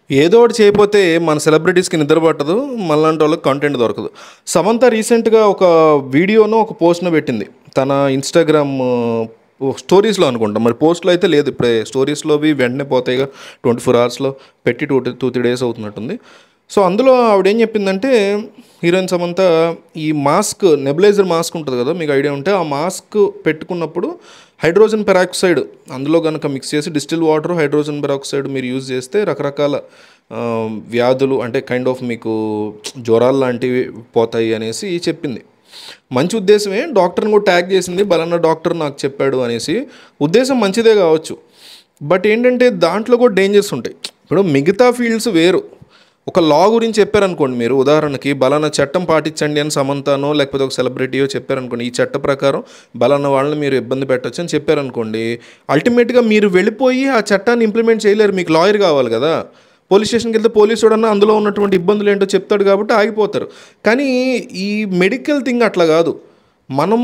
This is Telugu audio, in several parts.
ఏదో ఒకటి చేయకపోతే మన సెలబ్రిటీస్కి నిద్ర పట్టదు, మనలాంటి వాళ్ళకి కంటెంట్ దొరకదు. సమంత రీసెంట్గా ఒక వీడియోను ఒక పోస్ట్ను పెట్టింది తన ఇన్స్టాగ్రామ్ స్టోరీస్లో అనుకుంటా, మరి పోస్ట్లో అయితే లేదు. ఇప్పుడే స్టోరీస్లోవి వెంటనే పోతాయిగా, 24 అవర్స్లో పెట్టి 2-3 డేస్ అవుతున్నట్టుంది. సో అందులో ఆవిడ ఏం చెప్పిందంటే, హీరోయిన్ సమంత ఈ మాస్క్, నెబులైజర్ మాస్క్ ఉంటుంది కదా, మీకు ఐడియా ఉంటే, ఆ మాస్క్ పెట్టుకున్నప్పుడు హైడ్రోజన్ పెరాక్సైడ్ అందులో కనుక మిక్స్ చేసి డిస్టిల్ వాటర్, హైడ్రోజన్ పెరాక్సైడ్ మీరు యూజ్ చేస్తే రకరకాల వ్యాధులు అంటే కైండ్ ఆఫ్ మీకు జ్వరాలు లాంటివి పోతాయి అనేసి చెప్పింది. మంచి ఉద్దేశమే, డాక్టర్ని కూడా ట్యాగ్ చేసింది, బలన్న డాక్టర్ నాకు చెప్పాడు అనేసి. ఉద్దేశం మంచిదే కావచ్చు, బట్ ఏంటంటే దాంట్లో కూడా డేంజర్స్ ఉంటాయి. ఇప్పుడు మిగతా ఫీల్డ్స్ వేరు, ఒక లా గురించి చెప్పారనుకోండి, మీరు ఉదాహరణకి బలానా చట్టం పాటించండి అని సమంతనో లేకపోతే ఒక సెలబ్రిటీయో చెప్పారనుకోండి, ఈ చట్ట ప్రకారం బలానా వాళ్ళని మీరు ఇబ్బంది పెట్టచ్చు అని చెప్పారనుకోండి, అల్టిమేట్గా మీరు వెళ్ళిపోయి ఆ చట్టాన్ని ఇంప్లిమెంట్ చేయలేరు, మీకు లాయర్ కావాలి కదా. పోలీస్ స్టేషన్కి వెళ్తే పోలీసు వాడన్నా అందులో ఉన్నటువంటి ఇబ్బందులు ఏంటో చెప్తాడు కాబట్టి ఆగిపోతారు. కానీ ఈ మెడికల్ థింగ్ అట్లా కాదు, మనం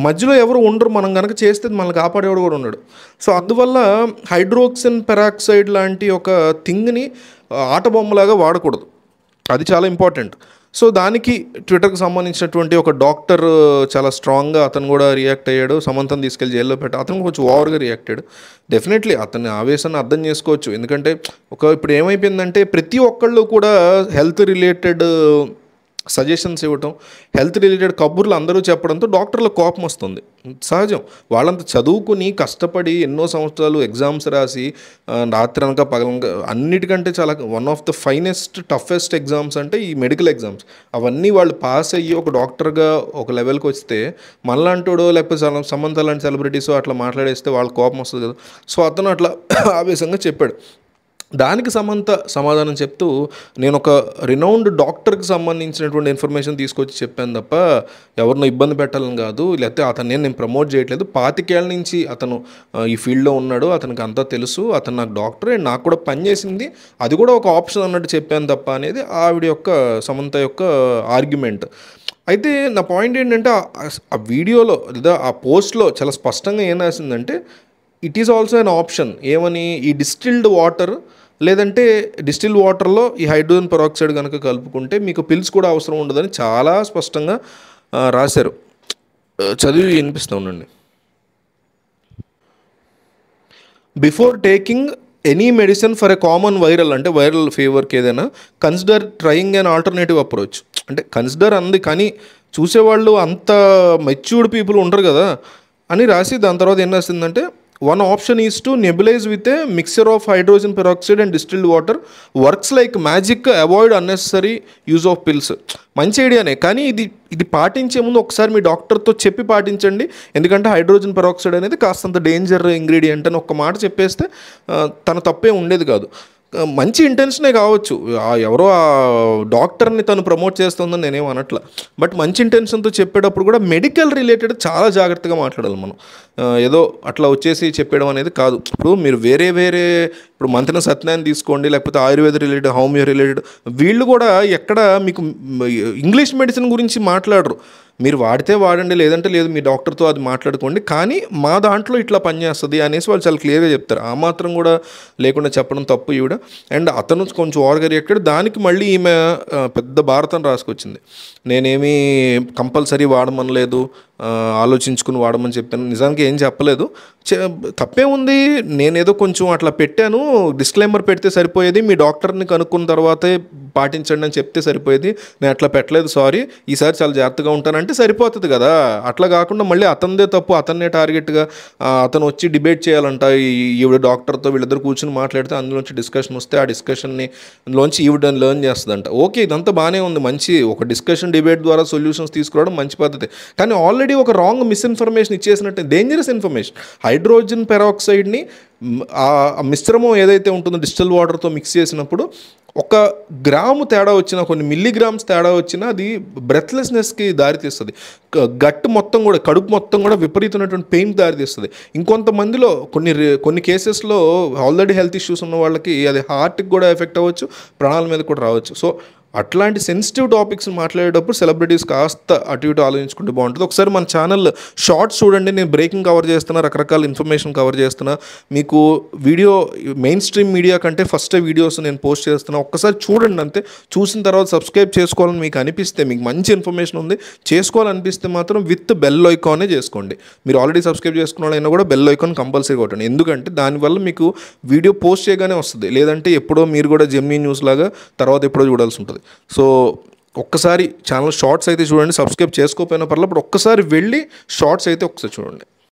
మధ్యలో ఎవరు ఉండరు, మనం కనుక చేస్తే మనల్ని కాపాడేవాడు కూడా ఉన్నాడు. సో అందువల్ల హైడ్రోక్సిన్ పెరాక్సైడ్ లాంటి ఒక థింగ్ని ఆట బొమ్మలాగా వాడకూడదు, అది చాలా ఇంపార్టెంట్. సో దానికి ట్విట్టర్కి సంబంధించినటువంటి ఒక డాక్టర్ చాలా స్ట్రాంగ్గా అతను కూడా రియాక్ట్ అయ్యాడు. సమంతను తీసుకెళ్ళి జైల్లో పెట్టాడు. అతను కొంచెం ఓవర్గా రియాక్ట్ అయ్యాడు. డెఫినెట్లీ అతని ఆవేశాన్ని అర్థం చేసుకోవచ్చు, ఎందుకంటే ఇప్పుడు ఏమైపోయిందంటే ప్రతి ఒక్కళ్ళు కూడా హెల్త్ రిలేటెడ్ సజెషన్స్ ఇవ్వటం, హెల్త్ రిలేటెడ్ కబుర్లు అందరూ చెప్పడంతో డాక్టర్లకు కోపం వస్తుంది. సహజం, వాళ్ళంతా చదువుకుని కష్టపడి ఎన్నో సంవత్సరాలు ఎగ్జామ్స్ రాసి రాత్రనక పగలనక అన్నిటికంటే చాలా one of the finest toughest exams అంటే ఈ మెడికల్ ఎగ్జామ్స్. అవన్నీ వాళ్ళు పాస్ అయ్యి ఒక డాక్టర్గా ఒక లెవెల్కి వస్తే మనలాంటోడో లేకపోతే సమంత లాంటి సెలబ్రిటీస్ అట్లా మాట్లాడేస్తే వాళ్ళ కోపం వస్తుంది కదా. సో అతను అట్లా ఆవేశంగా చెప్పాడు. దానికి సమంత సమాధానం చెప్తూ, నేను ఒక రినౌండ్ డాక్టర్కి సంబంధించినటువంటి ఇన్ఫర్మేషన్ తీసుకొచ్చి చెప్పాను తప్ప ఎవరినో ఇబ్బంది పెట్టాలని కాదు, లేకపోతే అతన్ని నేను ప్రమోట్ చేయట్లేదు. 25 ఏళ్ళ నుంచి అతను ఈ ఫీల్డ్లో ఉన్నాడు, అతనికి అంతా తెలుసు, అతను నాకు డాక్టర్ అండ్ నాకు కూడా పనిచేసింది, అది కూడా ఒక ఆప్షన్ అన్నట్టు చెప్పాను తప్ప అనేది ఆవిడ యొక్క సమంత యొక్క ఆర్గ్యుమెంట్. అయితే నా పాయింట్ ఏంటంటే, ఆ వీడియోలో లేదా ఆ పోస్ట్లో చాలా స్పష్టంగా ఏం రాసిందంటే, it is also an option. ఏమని, ఈ డిస్టిల్డ్ వాటర్ లేదంటే డిస్టిల్ వాటర్లో ఈ హైడ్రోజన్ పెరాక్సైడ్ కనుక కలుపుకుంటే మీకు పిల్స్ కూడా అవసరం ఉండదని చాలా స్పష్టంగా రాశారు. చదివి వినిపిస్తూ ఉండండి. Before taking any medicine for a common viral, అంటే వైరల్ ఫీవర్కి ఏదైనా, consider trying an alternative approach. అంటే కన్సిడర్ అంది, కానీ చూసేవాళ్ళు అంత మెచ్యూర్డ్ పీపుల్ ఉండరు కదా అని రాసి, దాని తర్వాత ఏం రాసిందంటే, one option is to nebulize with a mixture of hydrogen peroxide and distilled water, works like magic, avoid unnecessary use of pills. మంచి ఐడియానే, కానీ ఇది పాటించే ముందు ఒకసారి మీ డాక్టర్తో చెప్పి పాటించండి. ఎందుకంటే హైడ్రోజన్ పెరాక్సైడ్ అనేది కాస్తంత డేంజర్ ఇంగ్రీడియంట్ అని ఒక్క మాట చెప్పేస్తే తన తప్పే ఉండేది కాదు. మంచి ఇంటెన్షనే కావచ్చు, ఎవరో ఆ డాక్టర్ని తను ప్రమోట్ చేస్తుందని నేనేం అనట్లా, బట్ మంచి ఇంటెన్షన్తో చెప్పేటప్పుడు కూడా మెడికల్ రిలేటెడ్ చాలా జాగ్రత్తగా మాట్లాడాలి మనం. ఏదో అట్లా వచ్చేసి చెప్పడం అనేది కాదు. ఇప్పుడు మీరు వేరే ఇప్పుడు మంత్రిన సత్యనారాయణ తీసుకోండి, లేకపోతే ఆయుర్వేద రిలేటెడ్, హోమియో రిలేటెడ్, వీళ్ళు కూడా ఎక్కడ మీకు ఇంగ్లీష్ మెడిసిన్ గురించి మాట్లాడరు. మీరు వాడితే వాడండి, లేదంటే లేదు, మీ డాక్టర్తో అది మాట్లాడుకోండి, కానీ మా దాంట్లో ఇట్లా పనిచేస్తుంది అనేసి వాళ్ళు చాలా క్లియర్గా చెప్తారు. ఆ మాత్రం కూడా లేకుండా చెప్పడం తప్పు ఈవిడ. అండ్ అతను కొంచెం ఓవర్గా రియాక్టెడ్. దానికి మళ్ళీ ఈమె పెద్ద భారతం రాసుకొచ్చింది. నేనేమీ కంపల్సరీ వాడమనలేదు, ఆలోచించుకుని వాడమని చెప్పాను. నిజానికి ఏం చెప్పలేదు, తప్పే ఉంది. నేనేదో కొంచెం అట్లా పెట్టాను, డిస్క్లైమర్ పెడితే సరిపోయేది, మీ డాక్టర్ని కనుక్కున్న తర్వాతే పాటించండి అని చెప్తే సరిపోయేది, నేను అట్లా పెట్టలేదు, సారీ, ఈసారి చాలా జాగ్రత్తగా ఉంటానంటే సరిపోతుంది కదా. అట్లా కాకుండా మళ్ళీ అతనిదే తప్పు, అతన్నే టార్గెట్గా అతను వచ్చి డిబేట్ చేయాలంట ఈవిడ డాక్టర్తో. వీళ్ళిద్దరు కూర్చొని మాట్లాడితే అందులోంచి డిస్కషన్ వస్తే ఆ డిస్కషన్ని లోంచి ఈవిడ లెర్న్ చేస్తుందంట. ఓకే, ఇదంతా బాగానే ఉంది, మంచి ఒక డిస్కషన్ డిబేట్ ద్వారా సొల్యూషన్స్ తీసుకురావడం మంచి పద్ధతి. కానీ ఆల్రెడీ ఒక రాంగ్ మిస్ఇన్ఫర్మేషన్ ఇచ్చేసినట్టే, డేంజరస్ ఇన్ఫర్మేషన్. హైడ్రోజన్ పెరాక్సైడ్ని ఆ మిశ్రమం ఏదైతే ఉంటుందో డిస్టిల్ వాటర్తో మిక్స్ చేసినప్పుడు 1 గ్రాము తేడా వచ్చినా, కొన్ని మిల్లీగ్రామ్స్ తేడా వచ్చినా అది బ్రెత్లెస్నెస్కి దారితీస్తుంది. గట్ మొత్తం కూడా, కడుపు మొత్తం కూడా విపరీతమైనటువంటి పెయిన్ దారితీస్తుంది. ఇంకొంతమందిలో కొన్ని కేసెస్లో ఆల్రెడీ హెల్త్ ఇష్యూస్ ఉన్న వాళ్ళకి అది హార్ట్కి కూడా ఎఫెక్ట్ అవ్వచ్చు, ప్రాణాల మీద కూడా రావచ్చు. సో అట్లాంటి సెన్సిటివ్ టాపిక్స్ మాట్లాడేటప్పుడు సెలబ్రిటీస్ కాస్త అటు ఇటు ఆలోచించుకుంటే బాగుంటుంది. ఒకసారి మన ఛానల్ షార్ట్స్ చూడండి, నేను బ్రేకింగ్ కవర్ చేస్తున్నా, రకరకాల ఇన్ఫర్మేషన్ కవర్ చేస్తున్నా. మీకు వీడియో మెయిన్ స్ట్రీమ్ మీడియా కంటే ఫస్ట్ వీడియోస్ నేను పోస్ట్ చేస్తున్నా, ఒక్కసారి చూడండి అంతే. చూసిన తర్వాత సబ్స్క్రైబ్ చేసుకోవాలని మీకు అనిపిస్తే, మీకు మంచి ఇన్ఫర్మేషన్ ఉంది చేసుకోవాలనిపిస్తే మాత్రం విత్ బెల్ ఐకానే చేసుకోండి. మీరు ఆల్రెడీ సబ్స్క్రైబ్ చేసుకున్న వాళ్ళైనా కూడా బెల్ ఐకాన్ కంపల్సరీ కొట్టండి. ఎందుకంటే దానివల్ల మీకు వీడియో పోస్ట్ చేయగానే వస్తుంది. లేదంటే ఎప్పుడో మీరు కూడా జెమినీ న్యూస్ లాగా తర్వాత ఎప్పుడో చూడాల్సి ఉంటుంది. సో ఒక్కసారి ఛానల్ షార్ట్స్ అయితే చూడండి, సబ్స్క్రైబ్ చేసుకోకపోయినా పర్లేదు, బట్ ఒక్కసారి వెళ్ళి షార్ట్స్ అయితే ఒకసారి చూడండి.